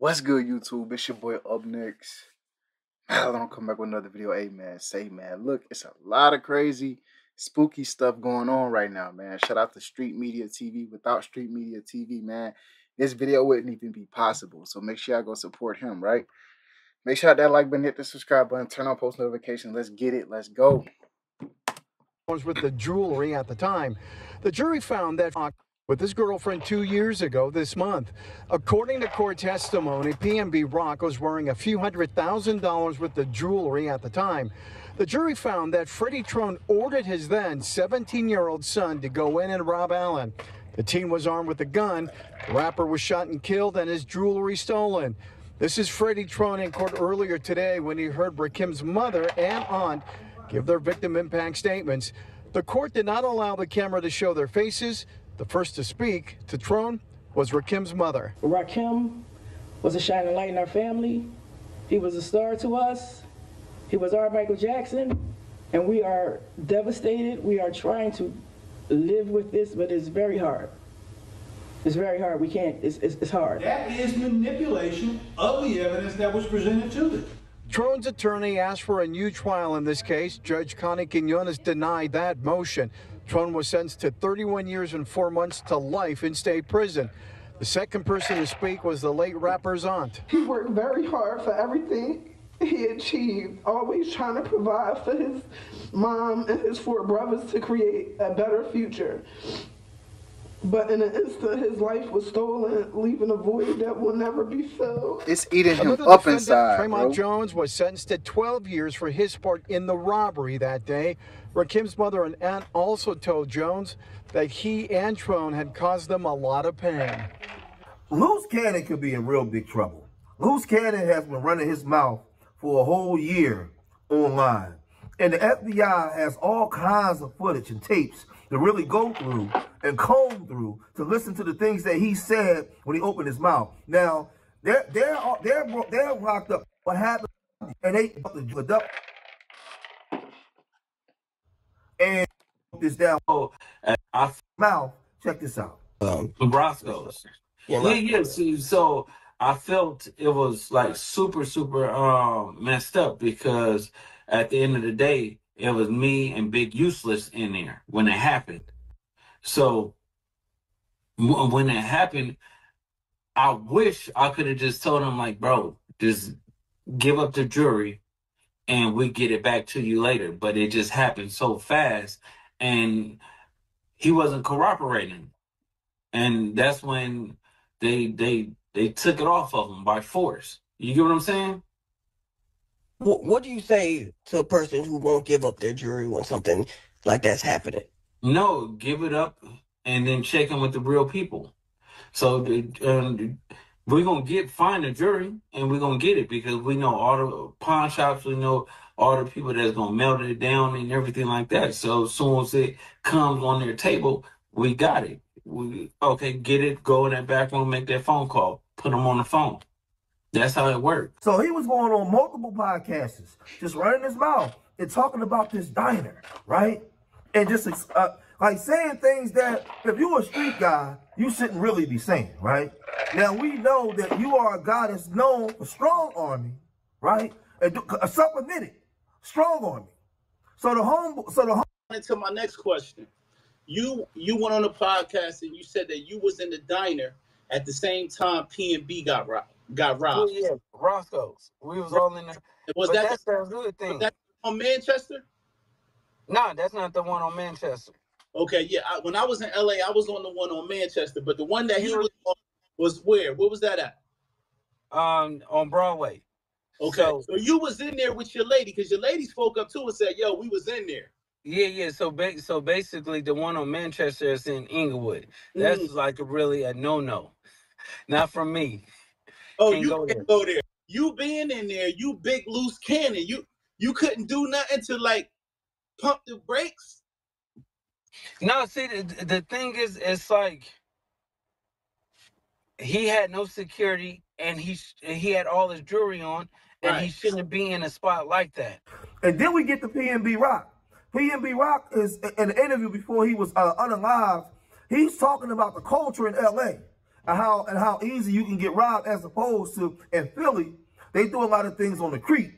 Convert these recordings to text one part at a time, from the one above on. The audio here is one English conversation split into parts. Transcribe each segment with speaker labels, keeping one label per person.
Speaker 1: What's good, YouTube? It's your boy Up Next. I'm gonna come back with another video. Hey man, look, it's a lot of crazy, spooky stuff going on right now, man. Shout out to Street Media TV. Without Street Media TV, man, this video wouldn't even be possible. So make sure y'all go support him, right? Make sure that like button, hit the subscribe button, turn on post notifications. Let's get it. Let's go.
Speaker 2: With the jewelry at the time, the jury found that with his girlfriend 2 years ago this month. According to court testimony, PNB Rock was wearing a few $100,000 worth of jewelry at the time. The jury found that Freddie Trone ordered his then 17-year-old son to go in and rob Allen. The teen was armed with a gun. The rapper was shot and killed and his jewelry stolen. This is Freddie Trone in court earlier today when he heard Rakim's mother and aunt give their victim impact statements. The court did not allow the camera to show their faces. The first to speak to Trone was Rakim's mother.
Speaker 3: Rakim was a shining light in our family. He was a star to us. He was our Michael Jackson, and we are devastated. We are trying to live with this, but it's very hard. It's very hard. We can't, it's hard.
Speaker 4: That is manipulation of the evidence that was presented to them.
Speaker 2: Trone's attorney asked for a new trial in this case. Judge Connie Quinones denied that motion. Trone was sentenced to 31 years and 4 months to life in state prison. The second person to speak was the late rapper's aunt.
Speaker 5: He worked very hard for everything he achieved, always trying to provide for his mom and his 4 brothers to create a better future. But in an instant, his life was stolen, leaving a void that will never be filled.
Speaker 1: It's eating him
Speaker 2: Another
Speaker 1: up inside,
Speaker 2: Tremont
Speaker 1: bro.
Speaker 2: Jones was sentenced to 12 years for his part in the robbery that day. Rakim's mother and aunt also told Jones that he and Trone had caused them a lot of pain.
Speaker 6: Luce Cannon could be in real big trouble. Luce Cannon has been running his mouth for a whole year online. And the FBI has all kinds of footage and tapes to really go through and comb through to listen to the things that he said when he opened his mouth. Now, they're locked up. What happened? And they and this down mouth. Check this out.
Speaker 7: Brosco's. Yeah. So I felt it was like super messed up because at the end of the day, it was me and Big Useless in there when it happened. So when it happened, I wish I could have just told him, like, bro, just give up the jury and we get it back to you later. But it just happened so fast and he wasn't cooperating. And that's when they took it off of him by force. You get what I'm saying?
Speaker 8: What do you say to a person who won't give up their jury when something like that's happening?
Speaker 7: No, give it up and then check in with the real people. So we're going to find a jury and we're going to get it because we know all the pawn shops, we know all the people that's going to melt it down and everything like that. So as soon as it comes on their table, we got it. Okay, get it, go in that back room, make that phone call, put them on the phone. That's how it worked.
Speaker 6: So he was going on multiple podcasts, just running his mouth and talking about this diner, right? And just like saying things that if you were a street guy, you shouldn't really be saying, right? Now we know that you are a guy that's known for strong arming, right? And self-admitted, strong arming. So the home.
Speaker 9: To my next question, you went on a podcast and you said that you was in the diner at the same time PNB got robbed.
Speaker 7: Oh, yeah, Roscoe's. We was all in there.
Speaker 9: Was
Speaker 7: that's the good thing.
Speaker 9: Was that on Manchester?
Speaker 7: No, that's not the one on Manchester.
Speaker 9: Okay, yeah. When I was in LA, I was on the one on Manchester, but the one that he was on was where? Where was that at?
Speaker 7: On Broadway.
Speaker 9: Okay, so you was in there with your lady because your lady spoke up too and said, "Yo, we was in there."
Speaker 7: Yeah. So basically, the one on Manchester is in Inglewood. That's like really a no-no, not from me.
Speaker 9: Oh, you can't go there. You being in there, you big loose cannon. You couldn't do nothing to like pump the brakes.
Speaker 7: No, see, the thing is, it's like he had no security and he had all his jewelry on, and he shouldn't be in a spot like that.
Speaker 6: And then we get to PNB Rock. PNB Rock is in an interview before he was unalive. He's talking about the culture in LA. and how easy you can get robbed, as opposed to in Philly, they do a lot of things on the creep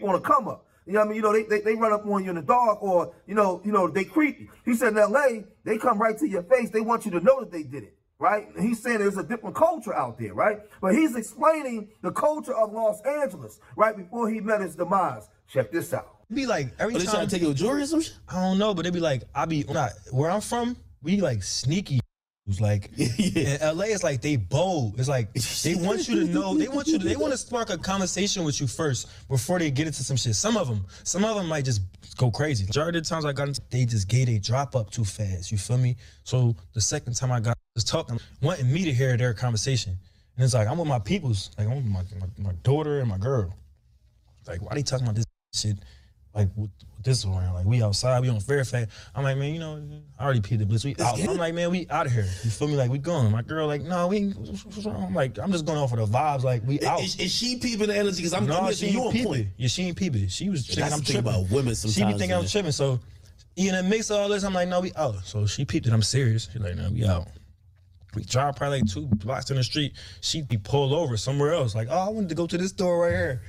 Speaker 6: on the come up. You know what I mean? You know, they run up on you in the dark, or you know they creep you. He said in LA, they come right to your face. They want you to know that they did it, right? And he's saying there's a different culture out there, right? But he's explaining the culture of Los Angeles right before he met his demise. Check this out.
Speaker 10: Be like every time
Speaker 11: they trying to take your jewelry or some shit?
Speaker 10: I don't know, but they be like, where I'm from, we like sneaky. Like in LA, it's like they bold. It's like they want you to know. They want to spark a conversation with you first before they get into some shit. Some of them might just go crazy. Majority of the times I got into, they just gave a drop up too fast. You feel me? So the second time I got was talking, wanting me to hear their conversation, and it's like I'm with my peoples, like I'm with my daughter and my girl. Like why they talking about this shit? Like with this around, like we outside, we on Fairfax. I'm like, man, you know, I already peed the blitz. We out. I'm like, man, we out of here. You feel me? Like we going. My girl, like, no, we ain't. What's wrong? I'm like, I'm just going off of the vibes. Like we out.
Speaker 11: Is she peeping the energy? Because I'm
Speaker 10: she
Speaker 11: you on
Speaker 10: ain't
Speaker 11: point.
Speaker 10: Yeah, she ain't peeping. She was thinking I'm tripping
Speaker 11: about women sometimes.
Speaker 10: She be thinking I'm tripping. So in the mix of all this, I'm like, no, we out. So she peeped it. I'm serious. She's like, no, we out. We drive probably like 2 blocks in the street. She'd be pulled over somewhere else. Like, oh, I wanted to go to this store right here.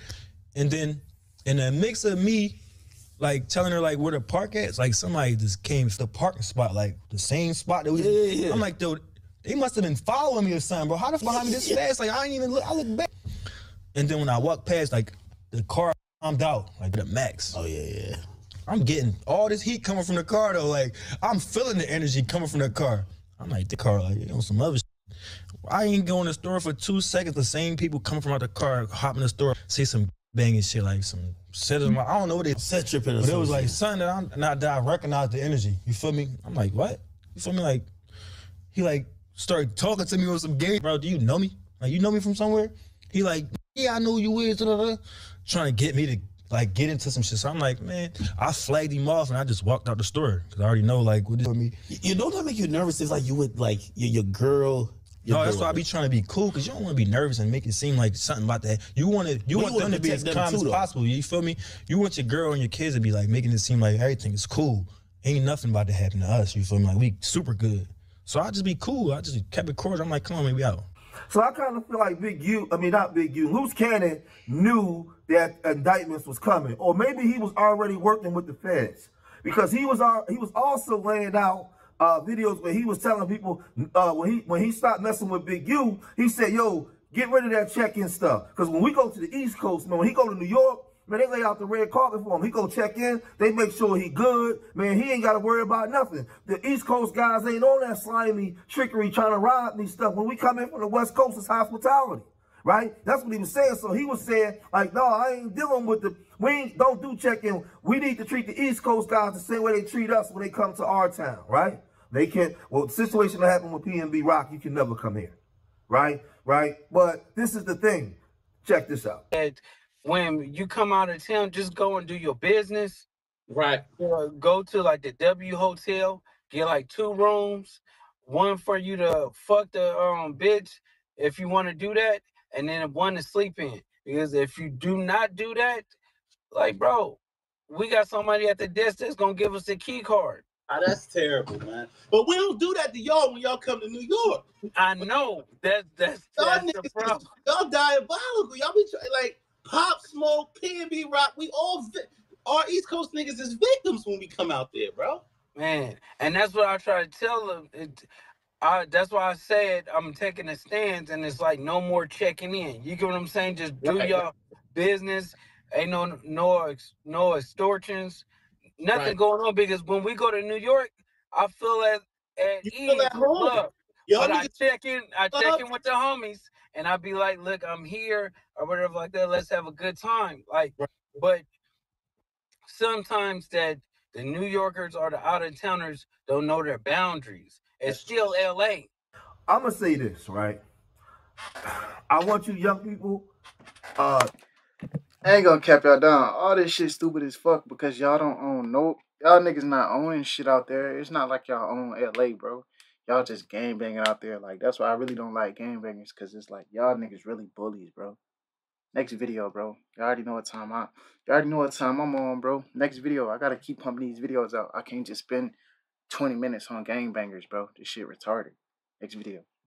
Speaker 10: And then in the mix of me, like telling her like where to park at, it's like somebody just came to the parking spot, like the same spot that we. Yeah. I'm like, dude, they must have been following me or something, bro. How the fuck behind me this fast? Like I ain't even look. I look back. And then when I walk past, like the car bombed out, like the max.
Speaker 11: Oh yeah.
Speaker 10: I'm getting all this heat coming from the car though. Like I'm feeling the energy coming from the car. I'm like the car, like on some other shit. I ain't going to the store for 2 seconds. The same people coming from out the car, hop in the store, say some banging shit, like some set of my, I don't know what it
Speaker 11: set tripping,
Speaker 10: but it was like something that I recognized the energy. You feel me? I'm like, what? You feel me? Like he like started talking to me with some game, bro. Do you know me? Like you know me from somewhere? He like, yeah, I know you is. Trying to get me to like get into some shit. So I'm like, man, I flagged him off and I just walked out the store because I already know like what is with me.
Speaker 11: You know that make you nervous? It's like you would like your girl.
Speaker 10: No, that's why I be trying to be cool, because you don't want to be nervous and make it seem like something about that. You want them to be as calm as possible. You feel me? You want your girl and your kids to be like making it seem like everything is cool. Ain't nothing about to happen to us. You feel me? Like we super good. So I just be cool. I just kept it cordial. I'm like, come on, man, we out.
Speaker 6: So I kind of feel like Luce Cannon knew that indictments was coming, or maybe he was already working with the feds, because he was also laying out videos where he was telling people when he stopped messing with Big U, he said, yo, get rid of that check-in stuff. Because when we go to the East Coast, man, when he go to New York, man, they lay out the red carpet for him. He go check in, they make sure he good. Man, he ain't got to worry about nothing. The East Coast guys ain't on that slimy trickery trying to rob me stuff. When we come in from the West Coast, it's hospitality. Right? That's what he was saying. So he was saying, like, no, I ain't dealing with don't do check-in. We need to treat the East Coast guys the same way they treat us when they come to our town, right? They can't, well, the situation that happened with PNB Rock, you can never come here, right? Right? But this is the thing. Check this out.
Speaker 7: When you come out of town, just go and do your business.
Speaker 9: Right.
Speaker 7: Go to like the W Hotel, get like 2 rooms, one for you to fuck the bitch if you want to do that, and then one to sleep in. Because if you do not do that, like, bro, we got somebody at the desk that's gonna give us the key card.
Speaker 9: Oh, that's terrible, man. But we don't do that to y'all when y'all come to New York.
Speaker 7: I know. That's the problem.
Speaker 9: Y'all diabolical. Y'all be like Pop Smoke, PNB Rock. We all our East Coast niggas is victims when we come out there, bro.
Speaker 7: Man, and that's what I try to tell them. That's why I said I'm taking a stance, and it's like no more checking in. You get what I'm saying? Just do your business. Ain't no extortions. Nothing going on, because when we go to New York, I feel at ease. At home. But I check in with the homies, and I be like, look, I'm here or whatever like that. Let's have a good time. Like, but sometimes that the New Yorkers or the out-of-towners don't know their boundaries. It's still LA.
Speaker 6: I'm gonna say this, right? I want you young people,
Speaker 1: I ain't gonna cap y'all down. All this shit stupid as fuck because y'all don't own y'all niggas not owning shit out there. It's not like y'all own LA, bro. Y'all just gang banging out there. Like, that's why I really don't like gang bangers, because it's like y'all niggas really bullies, bro. Next video, bro. Y'all already know what time I'm on, bro. Next video. I gotta keep pumping these videos out. I can't just spend 20 minutes on gang bangers, bro. This shit retarded. Next video.